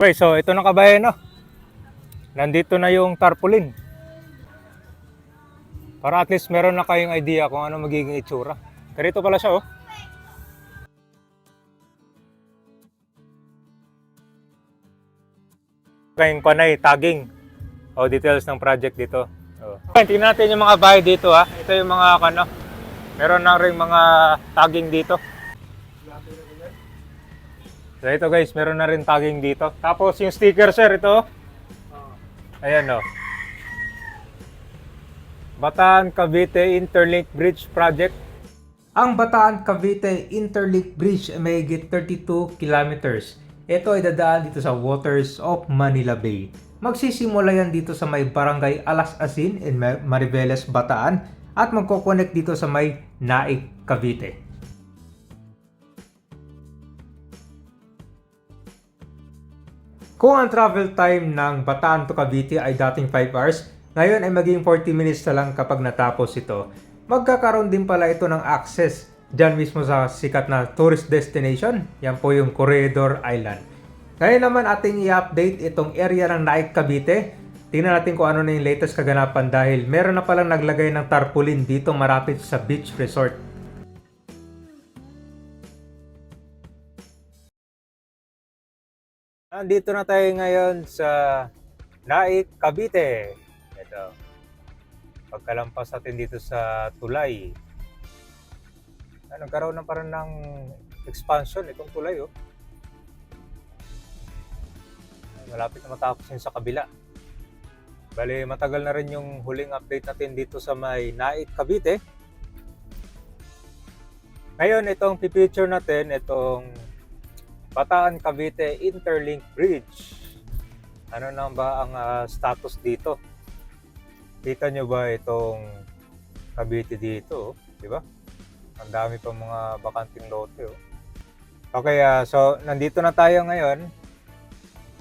Okay, so ito na kabayan, no? Nandito na yung tarpaulin. Para at least meron na kayong idea kung ano magiging itsura. Ganito pala siya, oh. Kayong panay, tagging. O details ng project dito. Oh. Tingnan natin yung mga bahay dito, ha. Ito yung mga ano. Meron na ring mga tagging dito. So ito guys, meron na rin tagging dito. Tapos yung sticker, sir, ito. Ayan, oh. Bataan Cavite Interlink Bridge Project. Ang Bataan Cavite Interlink Bridge ay may higit 32 kilometers. Ito ay dadaan dito sa waters of Manila Bay. Magsisimula yan dito sa may barangay Alas Asin in Mariveles, Bataan at magkoconnect dito sa may Naik, Cavite. Kung ang travel time ng Bataan to Cavite ay dating 5 hours, ngayon ay maging 40 minutes na lang kapag natapos ito. Magkakaroon din pala ito ng access dyan mismo sa sikat na tourist destination. Yan po yung Corredor Island. Ngayon naman ating i-update itong area ng Naik, Cavite. Tingnan natin kung ano na yung latest kaganapan dahil meron na palang naglagay ng tarpaulin dito marapit sa beach resort. Nandito na tayo ngayon sa Naik, Cavite. Ito. Pagkalampas natin dito sa tulay. Nagkaroon na parang ng expansion itong tulay, oh. Malapit na matapos yun sa kabila. Bali, matagal na rin yung huling update natin dito sa may Naik, Cavite. Ngayon, itong pipicture natin, itong Bataan Cavite Interlink Bridge. Ano na ba ang status dito? Kita nyo ba itong Cavite dito? Di ba? Ang dami pa mga bakanting lote. Oh. Okay, so nandito na tayo ngayon.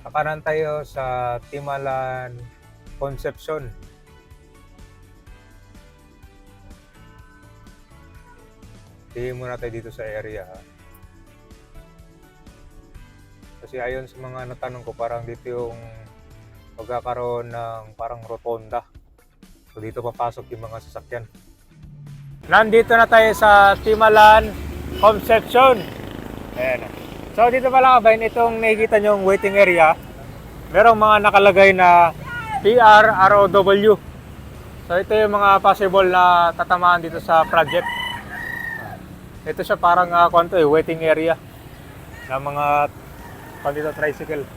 Nakanan tayo sa Timalan, Concepcion. Tingin muna tayo dito sa area. Ha? Kasi ayon sa mga natanong ko, parang dito yung magkakaroon ng parang rotonda. So dito papasok yung mga sasakyan. Nandito na tayo sa Timalan, Concepcion. Ayan. So dito pala kabayan, itong nakikita nyo yung waiting area. Merong mga nakalagay na PRROW. So ito yung mga possible na tatamaan dito sa project. Ito siya parang waiting area ng mga dito tricycle.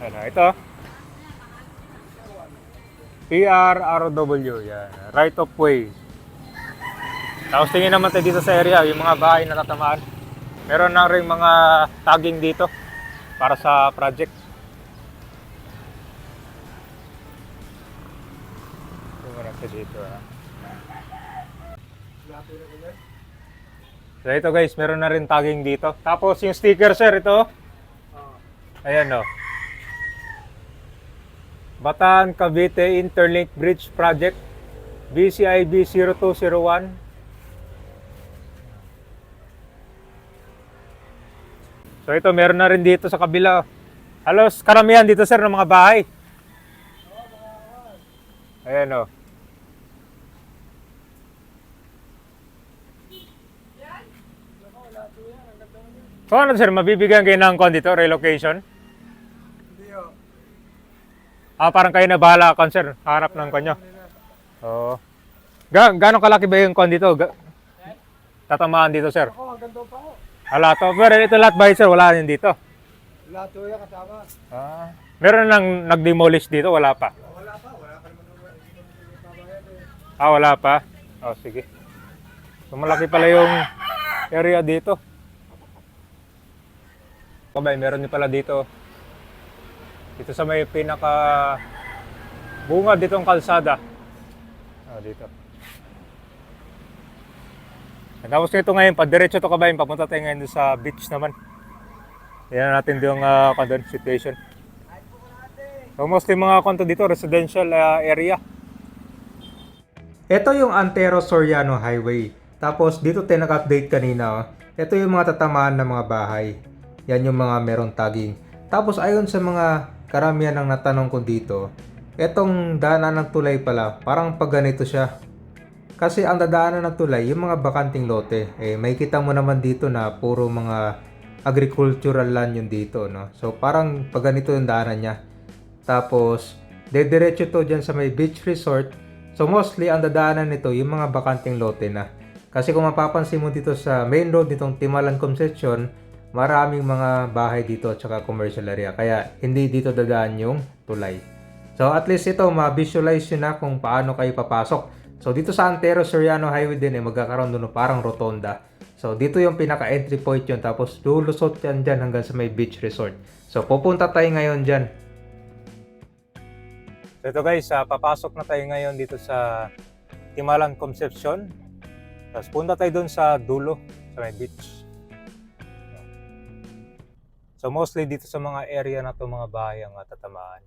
Ano, ito. PRROW, yan. Right of way. Tapos tingin naman tayo dito sa area, yung mga bahay na tatamaan. Meron na rin mga tagging dito para sa project. Tingnan natin dito. So ito guys, meron na rin tagging dito. Tapos yung sticker, sir, ito. Ayan, oh. Bataan Cavite Interlink Bridge Project BCIB 0201. So ito, meron na rin dito sa kabila. Halos karamihan dito, sir, ng mga bahay. Ayan, oh. So ano, sir, mabibigyan kayo ng dito, relocation? Hindi o. Parang kayo na bahala, sir, harap ng konyo. Oo. Gano'ng kalaki ba yung dito? Tatamaan dito, sir? Ako, hanggang doon pa ako. Hala to. Pero ito lahat ba, sir? Wala rin dito. Lahat o yan kasama. Meron nang nag-demolish dito? Wala pa? Wala pa, wala pa naman babayan eh. Wala pa? Oh, sige. So, malaki pala yung area dito. Kabay, meron din pala dito. Dito sa may pinaka bunga ditong kalsada. Dito. Tapos nito ngayon, padiretso to kabayan, papunta tayo ngayon sa beach naman. Yan natin yung situation. So mostly mga dito, residential area. Ito yung Antero Soriano Highway. Tapos dito tayo nag-update kanina. Ito yung mga tatamaan ng mga bahay. yan yung mga merong tagging. Tapos ayon sa mga karamihan ng natanong ko dito, etong daanan ng tulay pala, parang pag ganito siya. Kasi ang dadaanan ng tulay, yung mga bakanting lote, may kita mo naman dito na puro mga agricultural land yun dito, no? So parang pag ganito yung daanan niya. Tapos, dediretso to dyan sa may beach resort. So mostly, ang dadaanan nito, yung mga bakanting lote na. Kasi kung mapapansin mo dito sa main road nitong Timalan Concepcion, maraming mga bahay dito at saka commercial area. Kaya, hindi dito dadaan yung tulay. So at least ito, ma-visualize nyo na kung paano kayo papasok. So dito sa Antero Soriano Highway din magkakaroon doon parang rotonda. So dito yung pinaka-entry point yun. Tapos lulusot yan dyan hanggang sa may beach resort. So pupunta tayo ngayon dyan. So ito guys, papasok na tayo ngayon dito sa Timalan Concepcion. Tapos punta tayo doon sa dulo, sa may beach. So mostly dito sa mga area na to mga bahay ang tatamaan.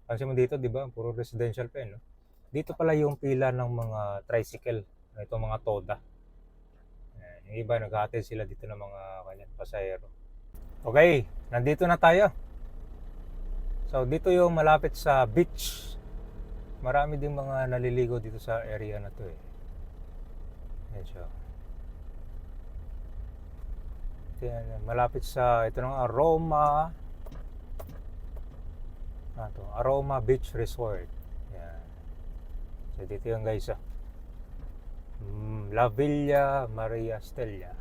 Pansin mo dito, di ba? Puro residential pa no? Dito pala yung pila ng mga tricycle, itong mga toda. Yung iba, nag-aatid sila dito ng mga kanyang pasahero. Okay, nandito na tayo. So, dito yung malapit sa beach. Marami ding mga naliligo dito sa area na to Yan siya. Malapit sa, ito ng Aroma. Aroma Beach Resort. Yan. So dito yung guys La Villa Maria Stella.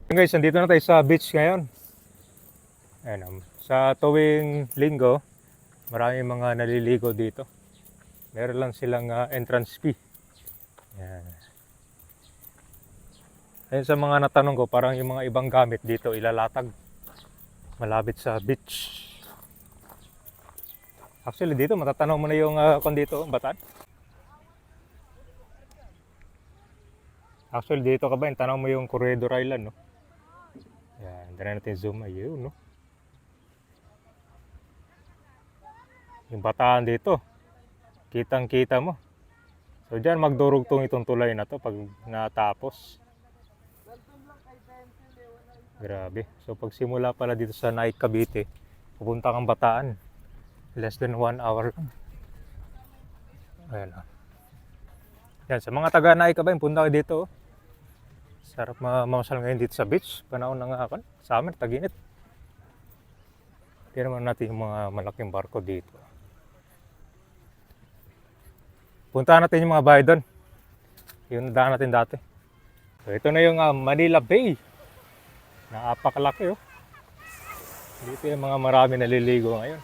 Guys, nandito na tayo sa beach ngayon. Ayan, sa tuwing linggo, maraming mga naliligo dito. Meron lang silang entrance fee. Yan. Ayun sa mga natanong ko, parang yung mga ibang gamit dito ilalatag malapit sa beach. Actually dito matatanaw mo na yung dito, Bataan. Actually dito ka ba, tanaw mo yung Corredor Island, no? Yan, dala natin zoom ayun, no? Yung Bataan dito, kitang-kita mo. So diyan magdurugtong itong tulay na to pag natapos. Grabe. So pag simula pala dito sa Naik Cavite, pupunta kang Bataan. Less than 1 hour lang. Ayan. Yan, sa mga taga Naik Cavite, punta kayo dito. Sarap mamasal ngayon dito sa beach. Panahon ng summer, tag-init. Tignan naman natin yung mga malaking barko dito. Puntahan natin yung mga bahay doon. Yung daan natin dati. So ito na yung Manila Bay. Napakalaki Dito yung mga marami naliligo ngayon.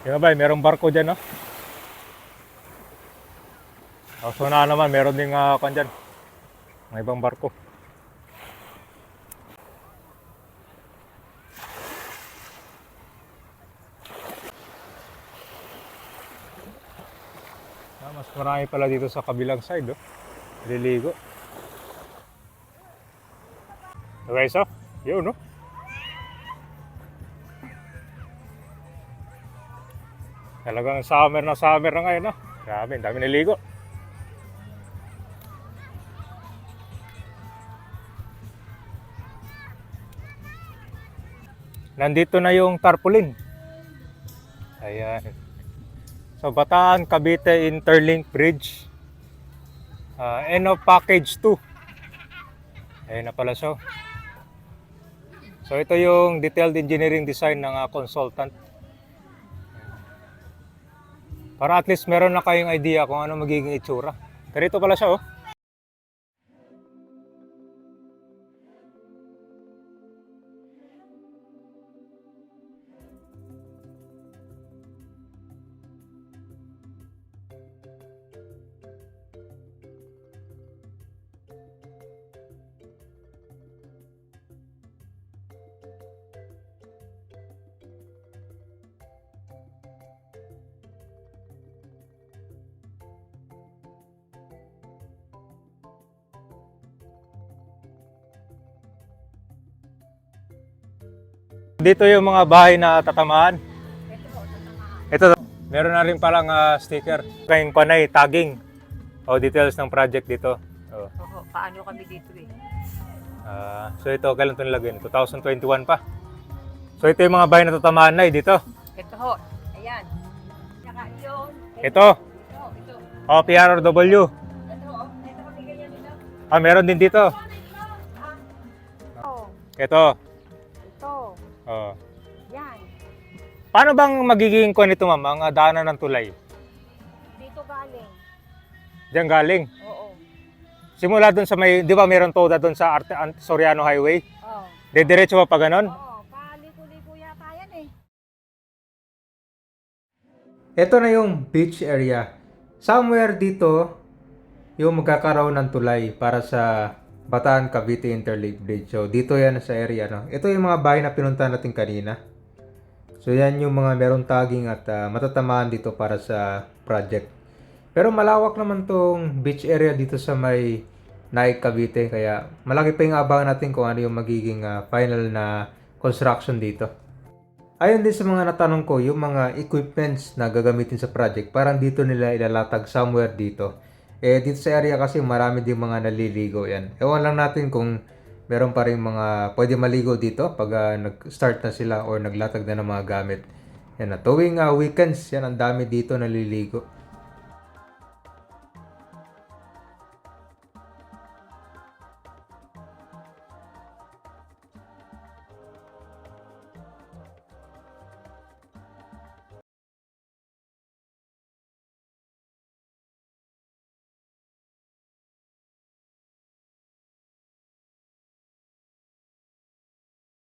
Yung ba, merong barko dyan, no? So na naman, meron ding dyan. May ibang barko. Mas marami pala dito sa kabilang side, naliligo. Okay, so, yun, no? Talagang summer na ngayon, no? Grabe, dami naligo. Nandito na yung tarpaulin. Ayan. So, Bataan Cavite Interlink Bridge. End of package 2. Ayan na pala siya. So, ito yung detailed engineering design ng consultant. Para at least meron na kayong idea kung ano magiging itsura. Pero ito pala siya, Dito yung mga bahay na tatamaan. Ito, Meron na rin palang sticker. Kayong panay, tagging. O details ng project dito. Oh. Oo, paano kami dito eh. So ito, kailan ito nilagay? 2021 pa. So ito yung mga bahay na tatamaan na dito. Ito ho, ayan. Saka yun. Ito. Ito. O, PRRW. Ito ho, ito kami ganyan nila. Meron din dito. Ito. Ito. Ito. Oh. Yan. Paano bang magiging kuha nito, ma'am, ang daanan ng tulay? Dito galing. Diyan galing. Oo. Simula doon sa may, di ba meron toda doon sa Soriano Highway? Oo. Diretso pa ganon? Oo, paliko-liko yata yan eh. Ito na yung beach area. Somewhere dito, yung magkakaroon ng tulay para sa Bataan Cavite Interlake Bridge. So, dito yan sa area. No? Ito yung mga bahay na pinunta natin kanina. So, yan yung mga merong tagging at matatamaan dito para sa project. Pero malawak naman tong beach area dito sa may Naik Cavite. Kaya malaki pa yung abangan natin kung ano yung magiging final na construction dito. Ayon din sa mga natanong ko, yung mga equipments na gagamitin sa project, parang dito nila ilalatag somewhere dito. Dito sa area kasi marami din mga naliligo yan. Ewan lang natin kung meron pa rin mga pwede maligo dito pag nag-start na sila or naglatag na ng mga gamit. Yan na, tuwing weekends, yan ang dami dito naliligo.